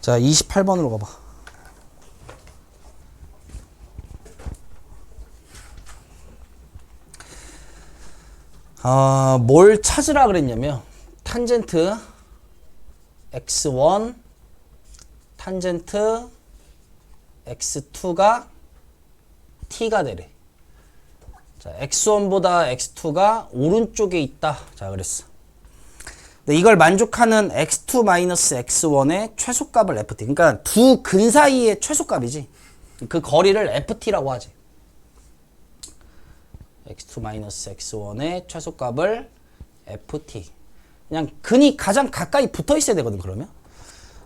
자, 28번으로 가봐. 뭘 찾으라 그랬냐면 탄젠트 x1 탄젠트 x2가 t가 되래. 자, x1보다 x2가 오른쪽에 있다. 자, 그랬어. 근데 이걸 만족하는 x2-x1의 최소값을 ft. 그러니까 두 근 사이의 최소값이지. 그 거리를 ft라고 하지. x2-x1의 최소값을 ft. 그냥 근이 가장 가까이 붙어 있어야 되거든, 그러면.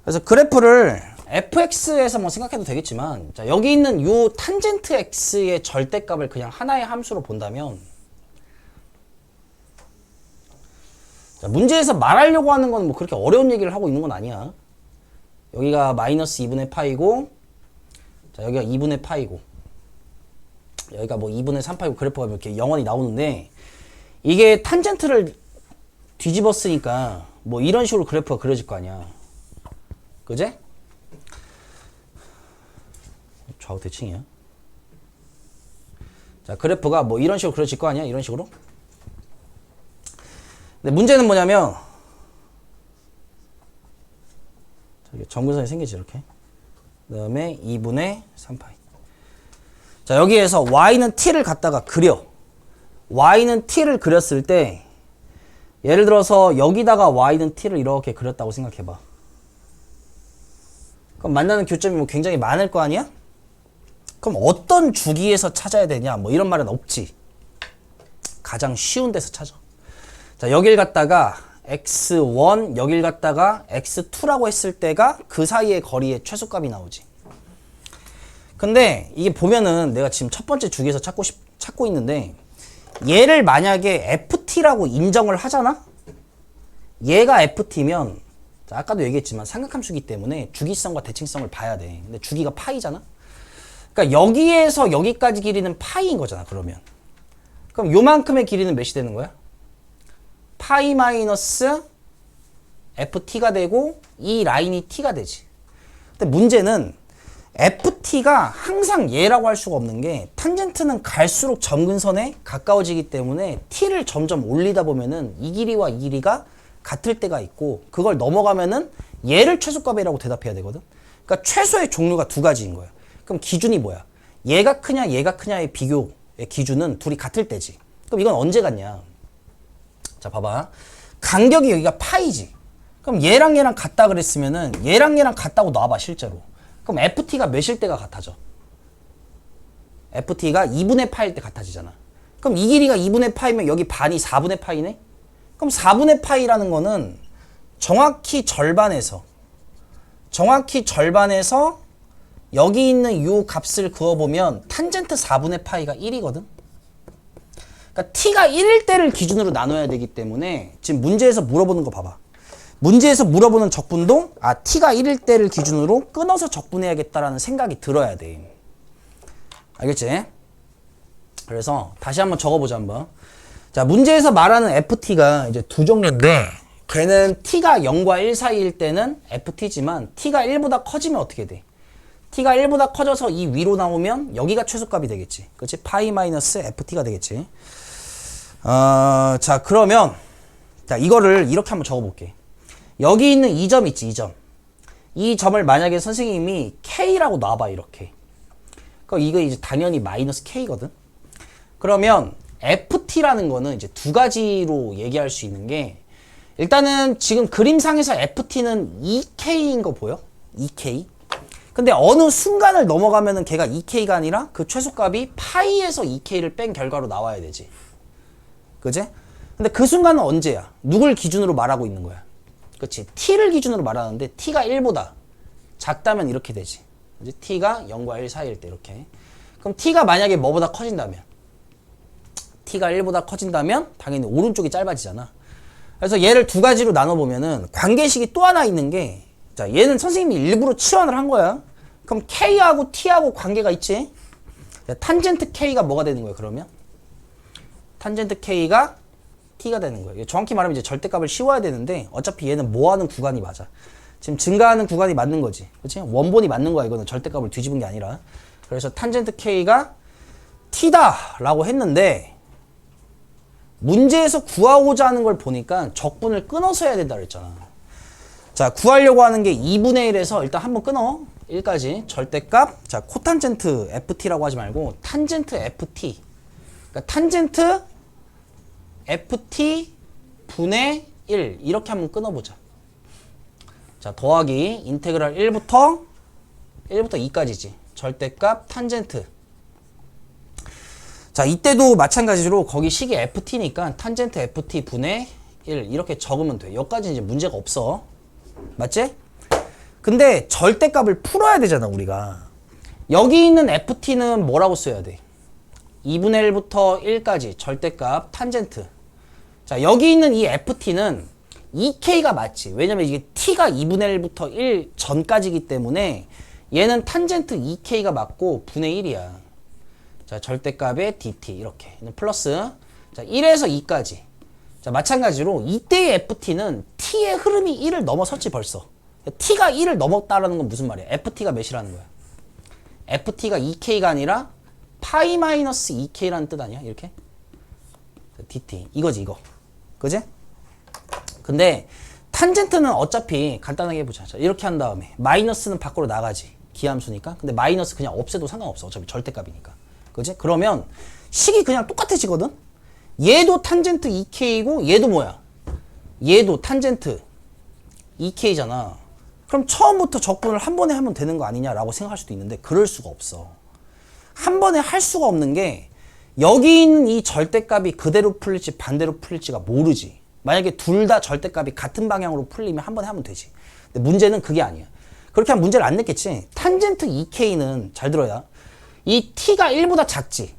그래서 그래프를 fx에서 뭐 생각해도 되겠지만, 자, 여기 있는 요 탄젠트 x의 절대값을 그냥 하나의 함수로 본다면, 자, 문제에서 말하려고 하는 건 뭐 그렇게 어려운 얘기를 하고 있는 건 아니야. 여기가 마이너스 2분의 파이고, 자, 여기가 2분의 파이고, 여기가 뭐 2분의 3파이고 그래프가 이렇게 영원히 나오는데, 이게 탄젠트를 뒤집었으니까 뭐 이런 식으로 그래프가 그려질 거 아니야. 그제? 좌우 대칭이야. 자, 그래프가 뭐 이런 식으로 그려질 거 아니야? 이런 식으로. 근데 문제는 뭐냐면, 점근선이 생기지, 이렇게. 그 다음에 2분의 3파이. 자, 여기에서 y는 t를 갖다가 그려. y는 t를 그렸을 때, 예를 들어서 여기다가 y는 t를 이렇게 그렸다고 생각해봐. 그럼 만나는 교점이 뭐 굉장히 많을 거 아니야? 그럼 어떤 주기에서 찾아야 되냐? 뭐 이런 말은 없지. 가장 쉬운 데서 찾아. 자, 여길 갖다가 x1, 여길 갖다가 x2라고 했을 때가 그 사이의 거리의 최소값이 나오지. 근데 이게 보면은 내가 지금 첫 번째 주기에서 찾고 있는데, 얘를 만약에 ft라고 인정을 하잖아? 얘가 ft면, 자, 아까도 얘기했지만 삼각함수기 때문에 주기성과 대칭성을 봐야 돼. 근데 주기가 파이잖아? 그러니까 여기에서 여기까지 길이는 파이인 거잖아, 그러면. 그럼 요만큼의 길이는 몇이 되는 거야? 파이 마이너스 ft가 되고 이 라인이 t가 되지. 근데 문제는 ft가 항상 얘라고 할 수가 없는 게, 탄젠트는 갈수록 점근선에 가까워지기 때문에 t를 점점 올리다 보면은 이 길이와 이 길이가 같을 때가 있고, 그걸 넘어가면은 얘를 최소값이라고 대답해야 되거든. 그러니까 최소의 종류가 두 가지인 거야. 그럼 기준이 뭐야? 얘가 크냐 얘가 크냐의 비교의 기준은 둘이 같을 때지. 그럼 이건 언제 같냐? 자, 봐봐. 간격이 여기가 파이지. 그럼 얘랑 얘랑 같다 그랬으면은 얘랑 얘랑 같다고 놔봐, 실제로. 그럼 ft가 몇일 때가 같아져? ft가 2분의 파일 때 같아지잖아. 그럼 이 길이가 2분의 파이면 여기 반이 4분의 파이네? 그럼 4분의 파이라는 거는 정확히 절반에서 여기 있는 이 값을 그어보면 탄젠트 4분의 파이가 1이거든? 그러니까 t가 1일 때를 기준으로 나눠야 되기 때문에 지금 문제에서 물어보는 거 봐봐. 문제에서 물어보는 적분도 t가 1일 때를 기준으로 끊어서 적분해야겠다라는 생각이 들어야 돼. 알겠지? 그래서 다시 한번 적어보자, 한번. 자, 문제에서 말하는 ft가 이제 두 종류인데, 걔는 t가 0과 1 사이일 때는 ft지만 t가 1보다 커지면 어떻게 돼? t가 1보다 커져서 이 위로 나오면 여기가 최소값이 되겠지. 그렇지? 파이 마이너스 ft가 되겠지. 자, 그러면 자, 이거를 이렇게 한번 적어볼게. 여기 있는 이 점 있지, 이 점. 이 점을 만약에 선생님이 k라고 놔봐, 이렇게. 그럼 이거 이제 당연히 마이너스 k거든. 그러면 ft라는 거는 이제 두 가지로 얘기할 수 있는 게, 일단은 지금 그림상에서 ft는 2k인 거 보여? 2k. 근데 어느 순간을 넘어가면은 걔가 2k가 아니라 그 최소값이 파이에서 2k를 뺀 결과로 나와야 되지. 그제? 근데 그 순간은 언제야? 누굴 기준으로 말하고 있는 거야? 그치? t를 기준으로 말하는데 t가 1보다 작다면 이렇게 되지. 그치? t가 0과 1 사이일 때 이렇게. 그럼 t가 만약에 뭐보다 커진다면? t가 1보다 커진다면 당연히 오른쪽이 짧아지잖아. 그래서 얘를 두 가지로 나눠보면은 관계식이 또 하나 있는 게, 자, 얘는 선생님이 일부러 치환을 한 거야. 그럼 k하고 t하고 관계가 있지? 탄젠트 k가 뭐가 되는 거야, 그러면? 탄젠트 k가 t가 되는 거예요. 정확히 말하면 이제 절대값을 씌워야 되는데 어차피 얘는 뭐 하는 구간이 맞아. 지금 증가하는 구간이 맞는 거지. 그치? 원본이 맞는 거야. 이거는 절대값을 뒤집은 게 아니라. 그래서 탄젠트 K가 T다 라고 했는데 문제에서 구하고자 하는 걸 보니까 적분을 끊어서 해야 된다 그랬잖아. 자, 구하려고 하는 게 2분의 1에서 일단 한번 끊어. 1까지 절대값. 자, 코탄젠트 FT라고 하지 말고 탄젠트 FT. 그러니까 탄젠트 FT 분의 1 이렇게 한번 끊어보자. 자, 더하기 인테그랄 1부터 2까지지. 절대값 탄젠트. 자, 이때도 마찬가지로 거기 식이 FT니까 탄젠트 FT 분의 1 이렇게 적으면 돼. 여기까지 이제 문제가 없어. 맞지? 근데 절대값을 풀어야 되잖아, 우리가. 여기 있는 FT는 뭐라고 써야 돼? 2분의 1부터 1까지 절대값 탄젠트. 자, 여기 있는 이 FT는 2K가 맞지. 왜냐면 이게 T가 2분의 1부터 1 전까지기 때문에 얘는 탄젠트 2K가 맞고 분의 1이야. 자, 절대값의 DT 이렇게. 플러스 자, 1에서 2까지. 자, 마찬가지로 이때의 FT는 T의 흐름이 1을 넘어섰지 벌써. T가 1을 넘었다라는 건 무슨 말이야? FT가 몇이라는 거야? FT가 2K가 아니라 파이 마이너스 2K라는 뜻 아니야? 이렇게? DT. 이거지, 이거. 그지? 근데 탄젠트는 어차피 간단하게 해보자. 자, 이렇게 한 다음에 마이너스는 밖으로 나가지. 기함수니까. 근데 마이너스 그냥 없애도 상관없어. 어차피 절대값이니까. 그지? 그러면 식이 그냥 똑같아지거든? 얘도 탄젠트 2K고 얘도 뭐야? 얘도 탄젠트 2K잖아. 그럼 처음부터 적분을 한 번에 하면 되는 거 아니냐라고 생각할 수도 있는데 그럴 수가 없어. 한 번에 할 수가 없는 게 여기 있는 이 절대값이 그대로 풀릴지 반대로 풀릴지가 모르지. 만약에 둘 다 절대값이 같은 방향으로 풀리면 한 번에 하면 되지. 근데 문제는 그게 아니야. 그렇게 하면 문제를 안 냈겠지. 탄젠트 2K는 잘 들어야. 이 T가 1보다 작지.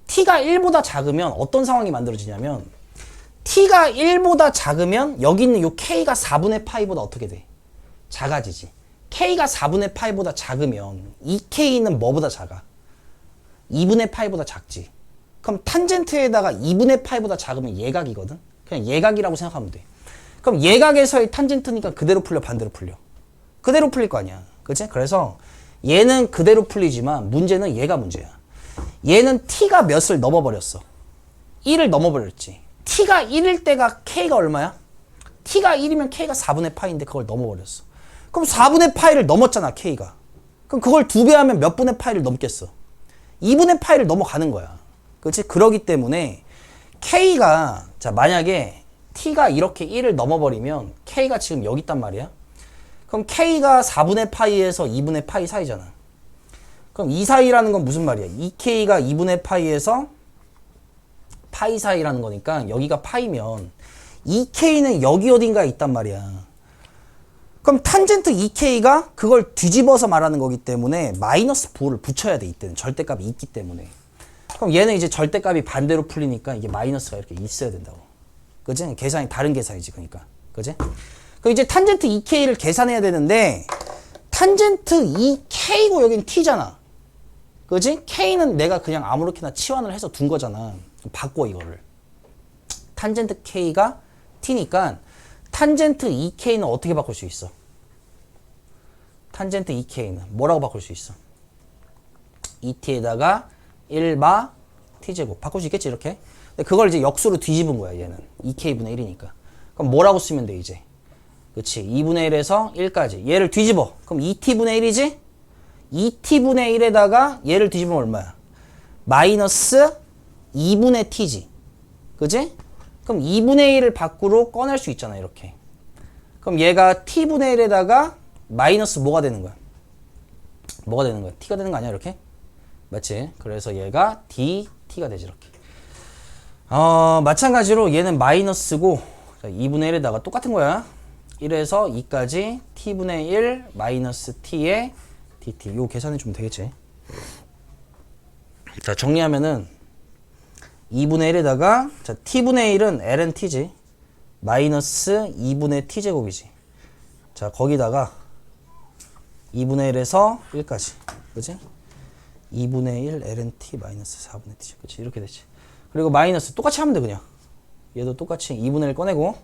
T가 1보다 작으면 어떤 상황이 만들어지냐면 T가 1보다 작으면 여기 있는 요 K가 4분의 파이보다 어떻게 돼? 작아지지. K가 4분의 파이보다 작으면 이 K는 뭐보다 작아? 2분의 파이보다 작지. 그럼 탄젠트에다가 2분의 파이보다 작으면 예각이거든? 그냥 예각이라고 생각하면 돼. 그럼 예각에서의 탄젠트니까 그대로 풀려, 반대로 풀려? 그대로 풀릴 거 아니야. 그치? 그래서 얘는 그대로 풀리지만 문제는 얘가 문제야. 얘는 T가 몇을 넘어버렸어? 1을 넘어버렸지. T가 1일 때가 K가 얼마야? T가 1이면 K가 4분의 파이인데 그걸 넘어버렸어. 그럼 4분의 파이를 넘었잖아, K가. 그럼 그걸 2배 하면 몇 분의 파이를 넘겠어? 2분의 파이를 넘어가는 거야. 그렇지? 그러기 때문에 K가, 자, 만약에 T가 이렇게 1을 넘어버리면 K가 지금 여기 있단 말이야. 그럼 K가 4분의 파이에서 2분의 파이 사이잖아. 그럼 이 사이라는 건 무슨 말이야? 2K가 2분의 파이에서 파이 사이라는 거니까 여기가 파이면 2K는 여기 어딘가에 있단 말이야. 그럼 탄젠트 2K가 그걸 뒤집어서 말하는 거기 때문에 마이너스 부호를 붙여야 돼. 이때는 절대값이 있기 때문에. 그럼 얘는 이제 절대값이 반대로 풀리니까 이게 마이너스가 이렇게 있어야 된다고. 그치? 계산이 다른 계산이지. 그러니까. 그치? 그럼 이제 탄젠트 2K를 계산해야 되는데 탄젠트 2K고 여긴 T잖아. 그치? K는 내가 그냥 아무렇게나 치환을 해서 둔 거잖아. 바꿔 이거를. 탄젠트 K가 T니까 탄젠트 2K는 어떻게 바꿀 수 있어? 탄젠트 2K는 뭐라고 바꿀 수 있어? 2T에다가 1바 T제곱. 바꿀 수 있겠지 이렇게? 근데 그걸 이제 역수로 뒤집은 거야 얘는. 2K분의 1이니까. 그럼 뭐라고 쓰면 돼 이제? 그치? 2분의 1에서 1까지. 얘를 뒤집어. 그럼 2T분의 1이지? 2T분의 1에다가 얘를 뒤집으면 얼마야? 마이너스 2분의 T지. 그지? 그럼 2분의 1을 밖으로 꺼낼 수 있잖아 이렇게. 그럼 얘가 T분의 1에다가 마이너스 뭐가 되는 거야? 뭐가 되는 거야? T가 되는 거 아니야 이렇게? 맞지? 그래서 얘가 DT가 되지 이렇게. 마찬가지로 얘는 마이너스고 2분의 1에다가 똑같은 거야. 1에서 2까지 T분의 1 마이너스 T의 DT. 요 계산해 주면 되겠지. 자, 정리하면은 2분의 1에다가 자, T분의 1은 ln T지. 마이너스 2분의 T제곱이지. 자, 거기다가 2분의 1에서 1까지. 그치? 2분의 1 ln T 마이너스 4분의 T. 그치? 이렇게 되지. 그리고 마이너스 똑같이 하면 돼, 그냥. 얘도 똑같이 2분의 1 꺼내고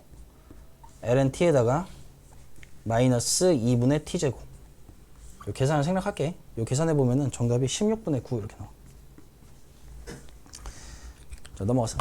ln T에다가 마이너스 2분의 t제곱. 요 계산을 생략할게. 요 계산해보면은 정답이 16분의 9 이렇게 나와. 자, 넘어가서.